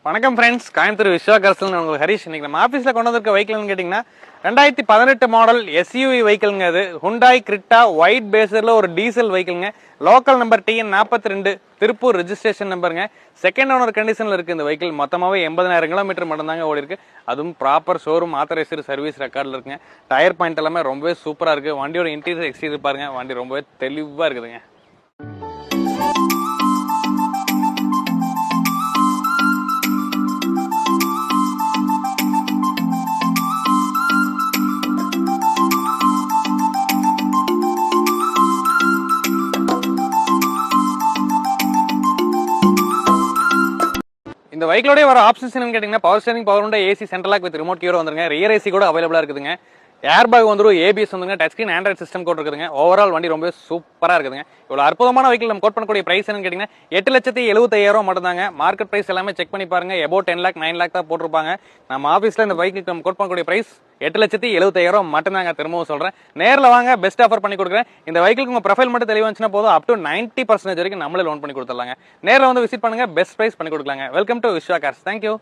வணக்கம் ஃப்ரெண்ட்ஸ், கோயம்புத்தூர் விஸ்வா கார்ஸ்ல உங்களுக்கு ஹரிஷ். இன்னைக்கு நம்ம ஆஃபீஸில் கொண்டு வந்திருக்க வெஹிக்கிள்னு கேட்டிங்கன்னா 2018 மாடல் எஸ்யூவி வெஹிக்கிள்ங்க. அது ஹுண்டாய் கிரிட்டா ஒயிட் பேஸரில் ஒரு டீசல் வெஹிக்கிள்ங்க. Local number TN 42 Tiruppur registration நம்பருங்க. செகண்ட் ஓனர் கண்டிஷனில் இருக்குது இந்த வெஹிக்கிள். மொத்தமாகவே 80,000 கிலோமீட்டர் மட்டும்தாங்க ஓடி இருக்கு. அதுவும் ப்ராப்பர் ஷோரூம் ஆத்தரைஸ்டு சர்வீஸ் ரெக்கார்டில் இருக்குங்க. டயர் பாயிண்ட் எல்லாமே ரொம்பவே சூப்பராக இருக்குது. வண்டியோட இன்டீரியர் எக்ஸ்டீரியர் பாருங்க, வண்டி ரொம்பவே தெளிவாக இருக்குதுங்க. இந்த வெஹிக்கிளோட வர ஆப்ஷன்ஸ் என்னன்னு கேட்டீங்கன்னா, power steering, power window, AC central lock with remote கீயோட வந்துருங்க. ரியர் AC கூட அவைலபிளா இருக்குதுங்க. ஏர் பேக் வந்துரும், ABS வந்துருங்க, டச் ஸ்கிரீன் ஆண்ட்ராய்ட் சிஸ்டம் கோட் இருக்குதுங்க. ஓவரால் வண்டி ரொம்ப சூப்பரா இருக்குதுங்க. இவ்வளவு அற்புதமான வெஹிக்கிள் நம்ம கோட் பண்ணக்கூடிய பிரைஸ் என்னன்னு கேட்டீங்கன்னா 8,75,000 மட்டும் தாங்க. மார்க்கெட் பிரைஸ் எல்லாமே செக் பண்ணி பாருங்க. எபோட் 10 lakh 9 lakh தான் போட்டிருப்பாங்க. நம்ம ஆஃபீஸ்ல இந்த வெஹிக்கிள் நம்ம கோட் பண்ணக்கூடிய பிரைஸ் 8,75,000 மட்டும் தாங்க. திரும்பவும் சொல்றேன், நேரில் வாங்க, பெஸ்ட் ஆஃபர் பண்ணி கொடுக்குறேன். இந்த வெஹிக்கிளுக்கு உங்க ப்ரொஃபைல் மட்டும் தெளிவா இருந்துச்சுன்னா போதும், அப் டு 90% வரைக்கும் நம்மளே லோன் பண்ணி கொடுத்துடலாங்க. நேரில் வந்து விசிட் பண்ணுங்க, பெஸ்ட் பிரைஸ் பண்ணி கொடுக்கலாங்க. Welcome to Viswa cars. Thank you.